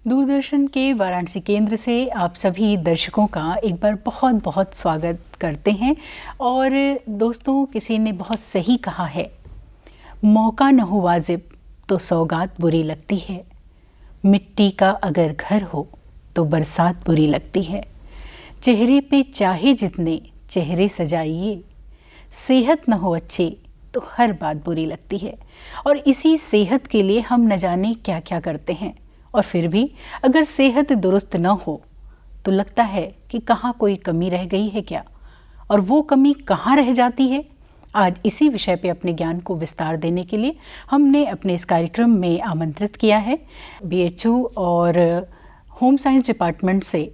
दूरदर्शन के वाराणसी केंद्र से आप सभी दर्शकों का एक बार बहुत बहुत स्वागत करते हैं। और दोस्तों, किसी ने बहुत सही कहा है, मौका न हो वाजिब तो सौगात बुरी लगती है, मिट्टी का अगर घर हो तो बरसात बुरी लगती है, चेहरे पे चाहे जितने चेहरे सजाइए, सेहत न हो अच्छी तो हर बात बुरी लगती है। और इसी सेहत के लिए हम न जाने क्या क्या करते हैं, और फिर भी अगर सेहत दुरुस्त न हो तो लगता है कि कहाँ कोई कमी रह गई है क्या, और वो कमी कहाँ रह जाती है। आज इसी विषय पे अपने ज्ञान को विस्तार देने के लिए हमने अपने इस कार्यक्रम में आमंत्रित किया है बीएचयू और होम साइंस डिपार्टमेंट से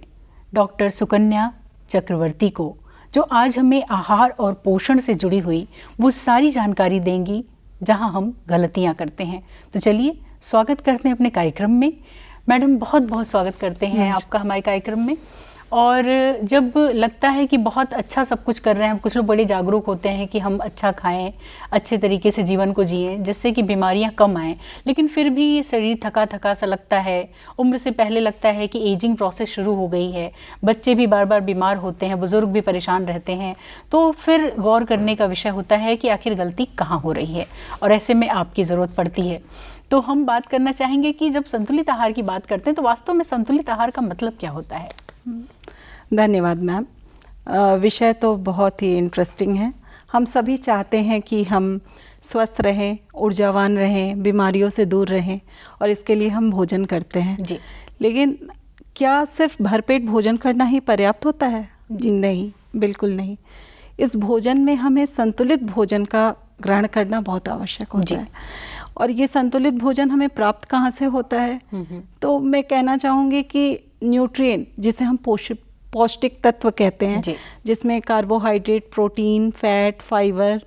डॉक्टर सुकन्या चक्रवर्ती को, जो आज हमें आहार और पोषण से जुड़ी हुई वो सारी जानकारी देंगी जहां हम गलतियां करते हैं। तो चलिए स्वागत करते हैं अपने कार्यक्रम में। मैडम, बहुत बहुत स्वागत करते हैं आपका हमारे कार्यक्रम में। और जब लगता है कि बहुत अच्छा सब कुछ कर रहे हैं, कुछ लोग बड़े जागरूक होते हैं कि हम अच्छा खाएं, अच्छे तरीके से जीवन को जिएं जिससे कि बीमारियां कम आएं, लेकिन फिर भी शरीर थका थका सा लगता है। उम्र से पहले लगता है कि एजिंग प्रोसेस शुरू हो गई है, बच्चे भी बार बार बीमार होते हैं, बुजुर्ग भी परेशान रहते हैं। तो फिर गौर करने का विषय होता है कि आखिर गलती कहाँ हो रही है, और ऐसे में आपकी ज़रूरत पड़ती है। तो हम बात करना चाहेंगे कि जब संतुलित आहार की बात करते हैं तो वास्तव में संतुलित आहार का मतलब क्या होता है। धन्यवाद मैम। विषय तो बहुत ही इंटरेस्टिंग है। हम सभी चाहते हैं कि हम स्वस्थ रहें, ऊर्जावान रहें, बीमारियों से दूर रहें, और इसके लिए हम भोजन करते हैं जी। लेकिन क्या सिर्फ भरपेट भोजन करना ही पर्याप्त होता है? नहीं, बिल्कुल नहीं। इस भोजन में हमें संतुलित भोजन का ग्रहण करना बहुत आवश्यक होता है। और ये संतुलित भोजन हमें प्राप्त कहाँ से होता है? तो मैं कहना चाहूँगी कि न्यूट्रिएंट, जिसे हम पौष्टिक तत्व कहते हैं, जिसमें carbohydrate, protein, fat, fibre,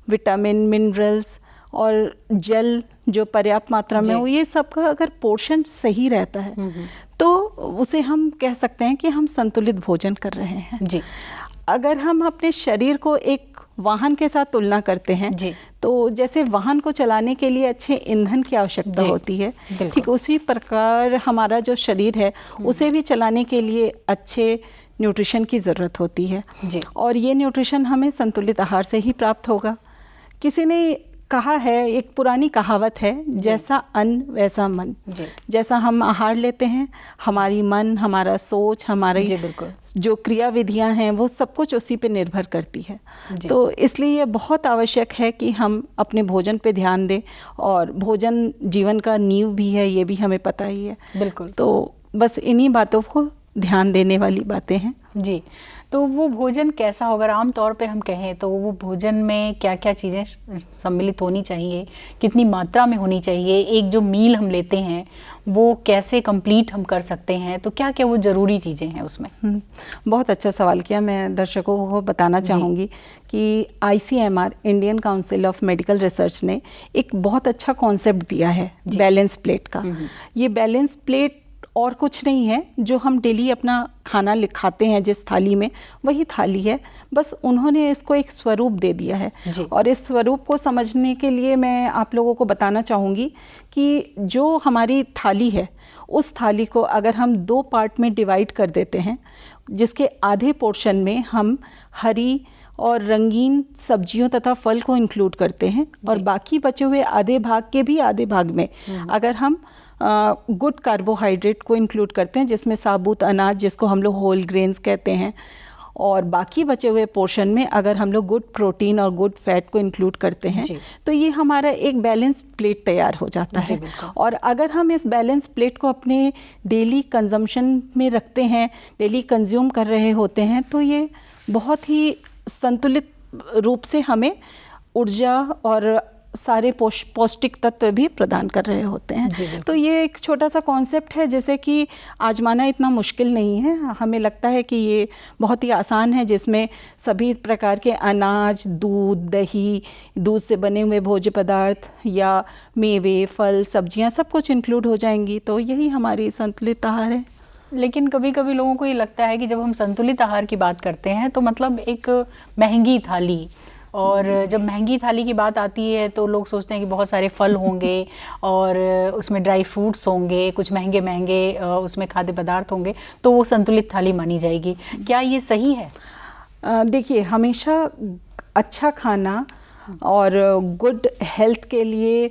vitamin, minerals और जल जो पर्याप्त मात्रा में हो, ये सब का अगर पोर्शन सही रहता है तो उसे हम कह सकते हैं कि हम संतुलित भोजन कर रहे हैं जी। अगर हम अपने शरीर को एक वाहन के साथ तुलना करते हैं तो जैसे वाहन को चलाने के लिए अच्छे ईंधन की आवश्यकता होती है, ठीक उसी प्रकार हमारा जो शरीर है उसे भी चलाने के लिए अच्छे न्यूट्रिशन की ज़रूरत होती है। और ये न्यूट्रिशन हमें संतुलित आहार से ही प्राप्त होगा। किसी ने कहा है, एक पुरानी कहावत है, जैसा अन्न वैसा मन। जैसा हम आहार लेते हैं, हमारी मन, हमारा सोच, हमारी जो क्रियाविधियां हैं वो सब कुछ उसी पे निर्भर करती है। तो इसलिए ये बहुत आवश्यक है कि हम अपने भोजन पे ध्यान दें, और भोजन जीवन का नींव भी है, ये भी हमें पता ही है। बिल्कुल। तो बस इन्हीं बातों को ध्यान देने वाली बातें हैं जी। तो वो भोजन कैसा होगा? आम तौर पे हम कहें तो वो भोजन में क्या क्या चीज़ें सम्मिलित होनी चाहिए, कितनी मात्रा में होनी चाहिए, एक जो मील हम लेते हैं वो कैसे कंप्लीट हम कर सकते हैं, तो क्या क्या वो ज़रूरी चीज़ें हैं उसमें? बहुत अच्छा सवाल किया। मैं दर्शकों को बताना चाहूँगी कि ICMR, Indian council of medical research ने एक बहुत अच्छा कॉन्सेप्ट दिया है बैलेंस प्लेट का। ये बैलेंस प्लेट और कुछ नहीं है, जो हम डेली अपना खाना खाते हैं जिस थाली में, वही थाली है, बस उन्होंने इसको एक स्वरूप दे दिया है। और इस स्वरूप को समझने के लिए मैं आप लोगों को बताना चाहूँगी कि जो हमारी थाली है, उस थाली को अगर हम 2 पार्ट में डिवाइड कर देते हैं, जिसके आधे पोर्शन में हम हरी और रंगीन सब्जियों तथा फल को इंक्लूड करते हैं, और बाकी बचे हुए आधे भाग के भी आधे भाग में अगर हम गुड कार्बोहाइड्रेट को इंक्लूड करते हैं, जिसमें साबुत अनाज, जिसको हम लोग होल ग्रेन्स कहते हैं, और बाकी बचे हुए पोर्शन में अगर हम लोग गुड प्रोटीन और गुड फैट को इंक्लूड करते हैं, तो ये हमारा एक बैलेंस प्लेट तैयार हो जाता है। और अगर हम इस बैलेंस प्लेट को अपने डेली कंजम्पशन में रखते हैं, डेली कंज्यूम कर रहे होते हैं, तो ये बहुत ही संतुलित रूप से हमें ऊर्जा और सारे पौष्टिक तत्व भी प्रदान कर रहे होते हैं। तो ये एक छोटा सा कॉन्सेप्ट है, जैसे कि आजमाना इतना मुश्किल नहीं है। हमें लगता है कि ये बहुत ही आसान है, जिसमें सभी प्रकार के अनाज, दूध, दही, दूध से बने हुए भोज्य पदार्थ या मेवे, फल, सब्जियां सब कुछ इंक्लूड हो जाएंगी। तो यही हमारी संतुलित आहार है। लेकिन कभी कभी लोगों को ये लगता है कि जब हम संतुलित आहार की बात करते हैं तो मतलब एक महंगी थाली, और जब महंगी थाली की बात आती है तो लोग सोचते हैं कि बहुत सारे फल होंगे और उसमें ड्राई फ्रूट्स होंगे, कुछ महंगे महंगे उसमें खाद्य पदार्थ होंगे, तो वो संतुलित थाली मानी जाएगी। क्या ये सही है? देखिए, हमेशा अच्छा खाना और गुड हेल्थ के लिए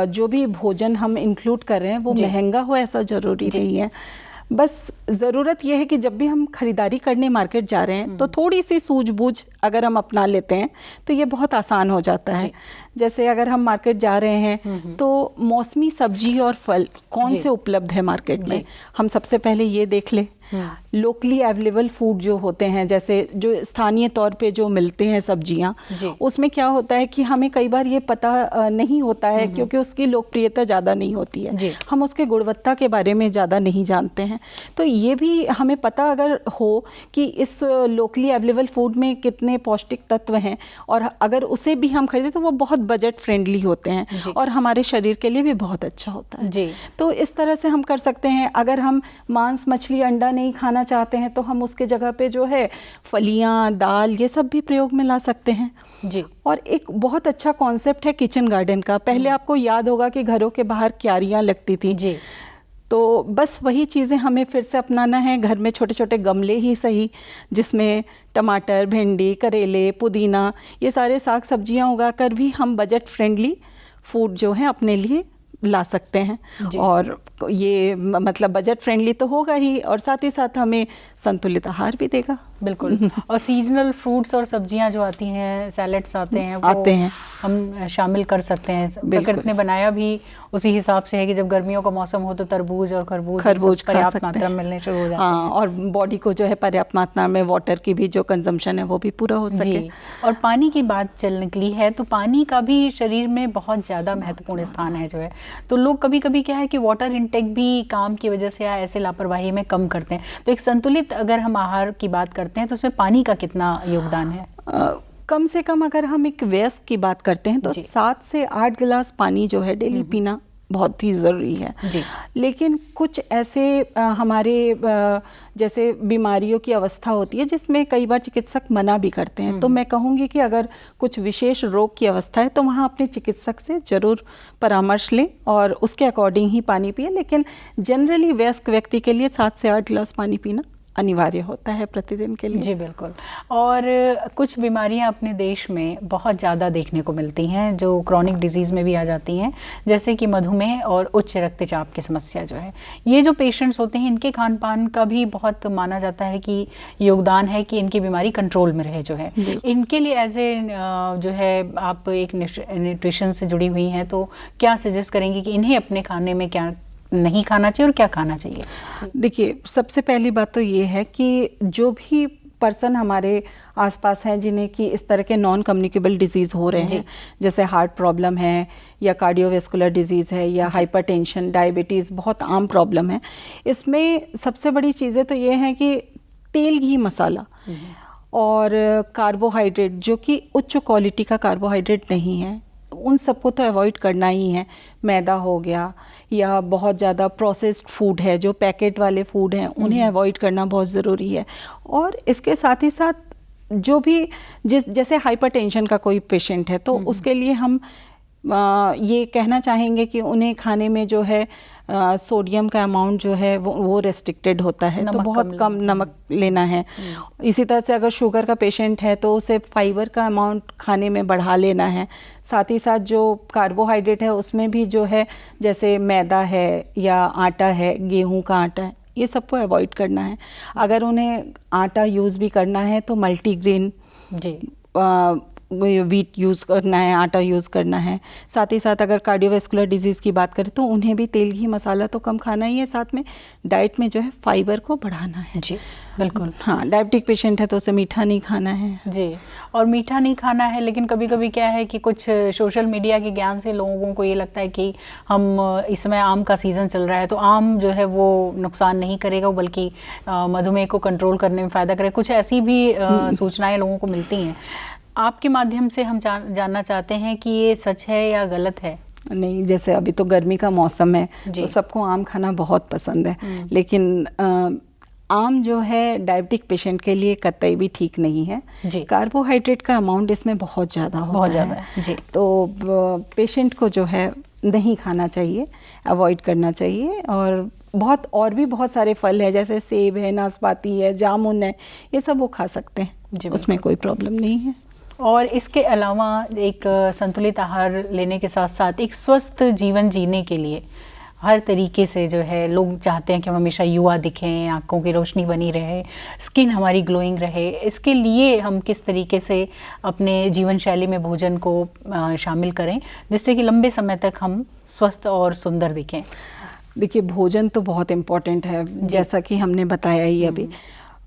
जो भी भोजन हम इंक्लूड कर रहे हैं वो महंगा हो ऐसा ज़रूरी नहीं है। बस ज़रूरत यह है कि जब भी हम खरीदारी करने मार्केट जा रहे हैं तो थोड़ी सी सूझबूझ अगर हम अपना लेते हैं तो ये बहुत आसान हो जाता है। जैसे अगर हम मार्केट जा रहे हैं तो मौसमी सब्जी और फल कौन से उपलब्ध है मार्केट में, हम सबसे पहले ये देख ले। लोकली अवेलेबल फूड जो होते हैं, जैसे जो स्थानीय तौर पे जो मिलते हैं सब्जियां, उसमें क्या होता है कि हमें कई बार ये पता नहीं होता है क्योंकि उसकी लोकप्रियता ज़्यादा नहीं होती है, हम उसके गुणवत्ता के बारे में ज़्यादा नहीं जानते हैं। तो ये भी हमें पता अगर हो कि इस लोकली अवेलेबल फूड में कितने पौष्टिक तत्व हैं और अगर उसे भी हम खरीदें तो वो बहुत बजट फ्रेंडली होते हैं और हमारे शरीर के लिए भी बहुत अच्छा होता है। तो इस तरह से हम कर सकते हैं। अगर हम मांस, मछली, अंडा नहीं खाना चाहते हैं तो हम उसके जगह पे जो है फलियां, दाल, ये सब भी प्रयोग में ला सकते हैं जी। और एक बहुत अच्छा कॉन्सेप्ट है किचन गार्डन का। पहले आपको याद होगा कि घरों के बाहर क्यारियां लगती थी जी, तो बस वही चीज़ें हमें फिर से अपनाना है। घर में छोटे छोटे गमले ही सही, जिसमें टमाटर, भिंडी, करेले, पुदीना, ये सारे साग सब्जियां उगाकर भी हम बजट फ्रेंडली फूड जो है अपने लिए ला सकते हैं। और ये मतलब बजट फ्रेंडली तो होगा ही और साथ ही साथ हमें संतुलित आहार भी देगा। बिल्कुल। और सीजनल फ्रूट्स और सब्जियां जो आती हैं, सैलेड्स आते हैं, हम शामिल कर सकते हैं। प्रकृति ने बनाया भी उसी हिसाब से है कि जब गर्मियों का मौसम हो तो तरबूज और खरबूज पर्याप्त मात्रा में मिलने शुरू हो जाते हैं। और बॉडी को जो है पर्याप्त मात्रा में वाटर की भी जो कंजम्पशन है वो भी पूरा हो सके। और पानी की बात चल निकली है तो पानी का भी शरीर में बहुत ज़्यादा महत्वपूर्ण स्थान है जो है। तो लोग कभी कभी क्या है कि वाटर इनटेक भी काम की वजह से या ऐसे लापरवाही में कम करते हैं। तो एक संतुलित अगर हम आहार की बात करते हैं तो उसमें पानी का कितना योगदान है? कम से कम अगर हम एक वयस्क की बात करते हैं तो 7 से 8 गिलास पानी जो है डेली पीना बहुत ही ज़रूरी है जी। लेकिन कुछ ऐसे हमारे जैसे बीमारियों की अवस्था होती है जिसमें कई बार चिकित्सक मना भी करते हैं, तो मैं कहूँगी कि अगर कुछ विशेष रोग की अवस्था है तो वहाँ अपने चिकित्सक से ज़रूर परामर्श लें और उसके अकॉर्डिंग ही पानी पिए। लेकिन जनरली वयस्क व्यक्ति के लिए 7 से 8 गिलास पानी पीना अनिवार्य होता है प्रतिदिन के लिए जी। बिल्कुल। और कुछ बीमारियां अपने देश में बहुत ज़्यादा देखने को मिलती हैं जो क्रॉनिक डिजीज़ में भी आ जाती हैं, जैसे कि मधुमेह और उच्च रक्तचाप की समस्या जो है। ये जो पेशेंट्स होते हैं इनके खान पान का भी बहुत माना जाता है कि योगदान है कि इनकी बीमारी कंट्रोल में रहे जो है। इनके लिए एज ए जो है आप एक न्यूट्रिशन से जुड़ी हुई हैं तो क्या सजेस्ट करेंगी कि इन्हें अपने खाने में क्या नहीं खाना चाहिए और क्या खाना चाहिए? देखिए, सबसे पहली बात तो ये है कि जो भी पर्सन हमारे आसपास हैं जिन्हें कि इस तरह के नॉन कम्युनिकेबल डिजीज़ हो रहे हैं, जैसे हार्ट प्रॉब्लम है या कार्डियोवैस्कुलर डिजीज़ है या हाइपरटेंशन, डायबिटीज़ बहुत आम प्रॉब्लम है। इसमें सबसे बड़ी चीज़ें तो ये हैं कि तेल, घी, मसाला और कार्बोहाइड्रेट जो कि उच्च क्वालिटी का कार्बोहाइड्रेट नहीं है, उन सबको तो अवॉइड करना ही है। मैदा हो गया या बहुत ज़्यादा प्रोसेस्ड फूड है, जो पैकेट वाले फूड हैं, उन्हें अवॉइड करना बहुत ज़रूरी है। और इसके साथ ही साथ जो भी जैसे हाइपरटेंशन का कोई पेशेंट है तो उसके लिए हम ये कहना चाहेंगे कि उन्हें खाने में जो है सोडियम का अमाउंट जो है वो रेस्ट्रिक्टेड होता है, तो बहुत कम नमक लेना है। इसी तरह से अगर शुगर का पेशेंट है तो उसे फाइबर का अमाउंट खाने में बढ़ा लेना है। साथ ही साथ जो कार्बोहाइड्रेट है उसमें भी जो है जैसे मैदा है या आटा है, गेहूं का आटा है, ये सबको अवॉइड करना है। अगर उन्हें आटा यूज़ भी करना है तो मल्टीग्रेन जी वीट यूज़ करना है, आटा यूज़ करना है। साथ ही साथ अगर कार्डियोवैस्कुलर डिजीज़ की बात करें तो उन्हें भी तेल, घी, मसाला तो कम खाना ही है, साथ में डाइट में जो है फाइबर को बढ़ाना है जी। बिल्कुल। हाँ, डायबिटिक पेशेंट है तो उसे मीठा नहीं खाना है जी। और मीठा नहीं खाना है, लेकिन कभी कभी क्या है कि कुछ सोशल मीडिया के ज्ञान से लोगों को ये लगता है कि हम इस समय आम का सीज़न चल रहा है तो आम जो है वो नुकसान नहीं करेगा बल्कि मधुमेह को कंट्रोल करने में फ़ायदा करेगा। कुछ ऐसी भी सूचनाएं लोगों को मिलती हैं। आपके माध्यम से हम जानना चाहते हैं कि ये सच है या गलत है? नहीं, जैसे अभी तो गर्मी का मौसम है तो सबको आम खाना बहुत पसंद है, लेकिन आम जो है डायबिटिक पेशेंट के लिए कतई भी ठीक नहीं है जी। कार्बोहाइड्रेट का अमाउंट इसमें बहुत ज़्यादा होता है जी। तो पेशेंट को जो है नहीं खाना चाहिए, अवॉइड करना चाहिए। और भी बहुत सारे फल है, जैसे सेब है, नाशपाती है, जामुन है, ये सब वो खा सकते हैं, उसमें कोई प्रॉब्लम नहीं है। और इसके अलावा एक संतुलित आहार लेने के साथ साथ एक स्वस्थ जीवन जीने के लिए हर तरीके से जो है लोग चाहते हैं कि हम हमेशा युवा दिखें, आँखों की रोशनी बनी रहे, स्किन हमारी ग्लोइंग रहे। इसके लिए हम किस तरीके से अपने जीवन शैली में भोजन को शामिल करें जिससे कि लंबे समय तक हम स्वस्थ और सुंदर दिखें? देखिए, भोजन तो बहुत इम्पोर्टेंट है, जैसा कि हमने बताया ही अभी।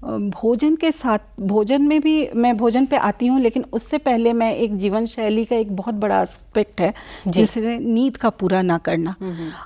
भोजन के साथ, भोजन में भी मैं भोजन पे आती हूँ, लेकिन उससे पहले मैं एक जीवन शैली का एक बहुत बड़ा एस्पेक्ट है जिसे नींद का पूरा ना करना।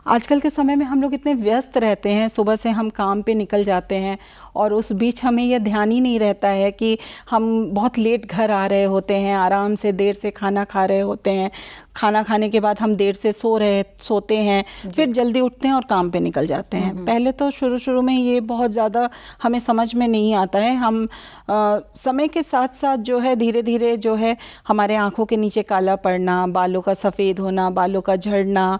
आजकल के समय में हम लोग इतने व्यस्त रहते हैं, सुबह से हम काम पे निकल जाते हैं और उस बीच हमें यह ध्यान ही नहीं रहता है कि हम बहुत लेट घर आ रहे होते हैं, आराम से देर से खाना खा रहे होते हैं, खाना खाने के बाद हम देर से सोते हैं, फिर जल्दी उठते हैं और काम पे निकल जाते हैं। पहले तो शुरू में ये बहुत ज़्यादा हमें समझ में नहीं आता है। हम समय के साथ साथ जो है धीरे धीरे जो है हमारे आँखों के नीचे काला पड़ना, बालों का सफ़ेद होना, बालों का झड़ना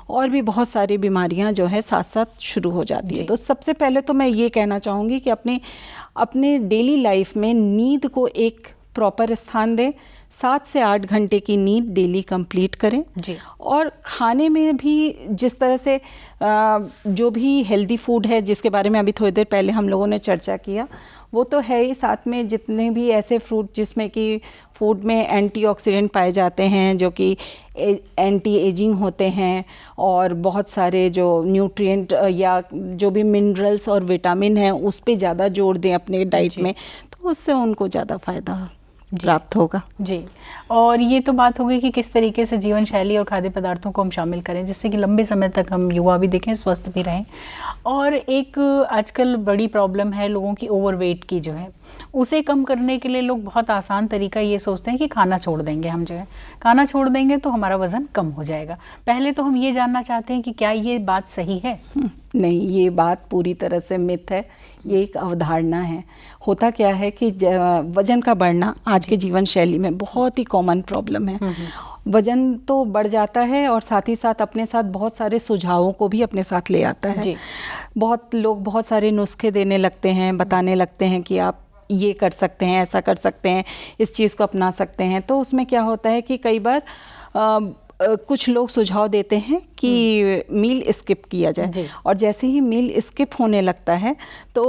और भी बहुत सारी बीमारियां जो है साथ साथ शुरू हो जाती है। तो सबसे पहले तो मैं ये कहना चाहूँगी कि अपने डेली लाइफ में नींद को एक प्रॉपर स्थान दें। 7 से 8 घंटे की नींद डेली कंप्लीट करें जी। और खाने में भी जिस तरह से जो भी हेल्दी फूड है, जिसके बारे में अभी थोड़ी देर पहले हम लोगों ने चर्चा किया, वो तो है ही। साथ में जितने भी ऐसे फ्रूट जिसमें कि फूड में एंटीऑक्सीडेंट पाए जाते हैं, जो कि एंटी एजिंग होते हैं, और बहुत सारे जो न्यूट्रिएंट या जो भी मिनरल्स और विटामिन हैं उस पे ज़्यादा जोर दें अपने डाइट में, तो उससे उनको ज़्यादा फ़ायदा प्राप्त होगा जी। और ये तो बात हो गई कि किस तरीके से जीवन शैली और खाद्य पदार्थों को हम शामिल करें जिससे कि लंबे समय तक हम युवा भी दिखें, स्वस्थ भी रहें। और एक आजकल बड़ी प्रॉब्लम है लोगों की ओवरवेट की जो है, उसे कम करने के लिए लोग बहुत आसान तरीका ये सोचते हैं कि खाना छोड़ देंगे, हम जो है खाना छोड़ देंगे तो हमारा वज़न कम हो जाएगा। पहले तो हम ये जानना चाहते हैं कि क्या ये बात सही है? नहीं, ये बात पूरी तरह से मिथ है, ये एक अवधारणा है। होता क्या है कि वज़न का बढ़ना आज के जीवन शैली में बहुत ही कॉमन प्रॉब्लम है। वज़न तो बढ़ जाता है और साथ ही साथ अपने साथ बहुत सारे सुझावों को भी अपने साथ ले आता है। बहुत लोग बहुत सारे नुस्खे देने लगते हैं, बताने लगते हैं कि आप ये कर सकते हैं, ऐसा कर सकते हैं, इस चीज़ को अपना सकते हैं। तो उसमें क्या होता है कि कई बार कुछ लोग सुझाव देते हैं कि मील स्किप किया जाए, और जैसे ही मील स्किप होने लगता है तो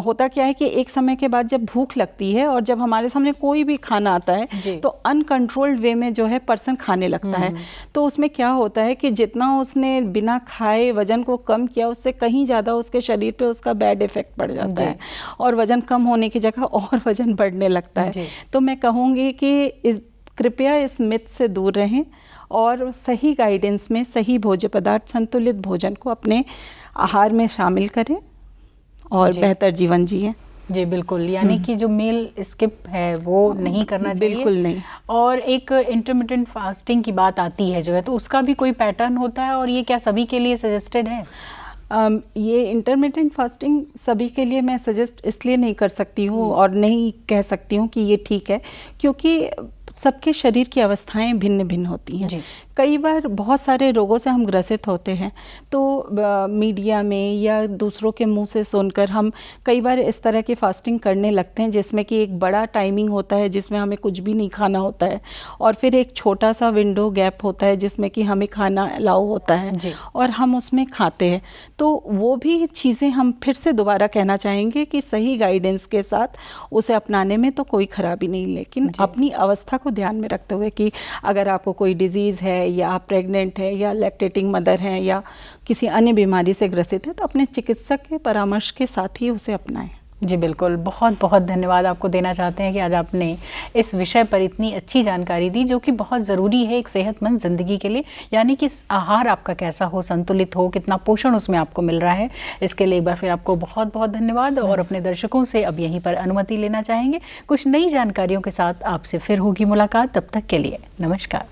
होता क्या है कि एक समय के बाद जब भूख लगती है और जब हमारे सामने कोई भी खाना आता है तो अनकंट्रोल्ड वे में जो है पर्सन खाने लगता है। तो उसमें क्या होता है कि जितना उसने बिना खाए वज़न को कम किया, उससे कहीं ज़्यादा उसके शरीर पे उसका बैड इफ़ेक्ट पड़ जाता है और वज़न कम होने की जगह और वज़न बढ़ने लगता है। तो मैं कहूँगी कि कृपया इस मिथ से दूर रहें और सही गाइडेंस में सही भोज्य पदार्थ, संतुलित भोजन को अपने आहार में शामिल करें और बेहतर जीवन जिएं। जी बिल्कुल, यानी कि जो मील स्किप है वो नहीं करना चाहिए, बिल्कुल नहीं। और एक इंटरमिटेंट फास्टिंग की बात आती है जो है, तो उसका भी कोई पैटर्न होता है और ये क्या सभी के लिए सजेस्टेड है? ये इंटरमिटेंट फास्टिंग सभी के लिए मैं सजेस्ट इसलिए नहीं कर सकती हूँ और नहीं कह सकती हूँ कि ये ठीक है, क्योंकि सबके शरीर की अवस्थाएं भिन्न भिन्न होती हैं। कई बार बहुत सारे रोगों से हम ग्रसित होते हैं, तो मीडिया में या दूसरों के मुंह से सुनकर हम कई बार इस तरह की फास्टिंग करने लगते हैं जिसमें कि एक बड़ा टाइमिंग होता है जिसमें हमें कुछ भी नहीं खाना होता है, और फिर एक छोटा सा विंडो गैप होता है जिसमें कि हमें खाना अलाउ होता है और हम उसमें खाते हैं। तो वो भी चीज़ें हम फिर से दोबारा कहना चाहेंगे कि सही गाइडेंस के साथ उसे अपनाने में तो कोई खराबी नहीं, लेकिन अपनी अवस्था को ध्यान में रखते हुए कि अगर आपको कोई डिजीज़ है या आप प्रेग्नेंट है या लैक्टेटिंग मदर हैं या किसी अन्य बीमारी से ग्रसित है, तो अपने चिकित्सक के परामर्श के साथ ही उसे अपनाएं। जी बिल्कुल, बहुत बहुत धन्यवाद आपको देना चाहते हैं कि आज आपने इस विषय पर इतनी अच्छी जानकारी दी जो कि बहुत ज़रूरी है एक सेहतमंद ज़िंदगी के लिए, यानी कि आहार आपका कैसा हो, संतुलित हो, कितना पोषण उसमें आपको मिल रहा है। इसके लिए एक बार फिर आपको बहुत बहुत धन्यवाद, और अपने दर्शकों से अब यहीं पर अनुमति लेना चाहेंगे। कुछ नई जानकारियों के साथ आपसे फिर होगी मुलाकात, तब तक के लिए नमस्कार।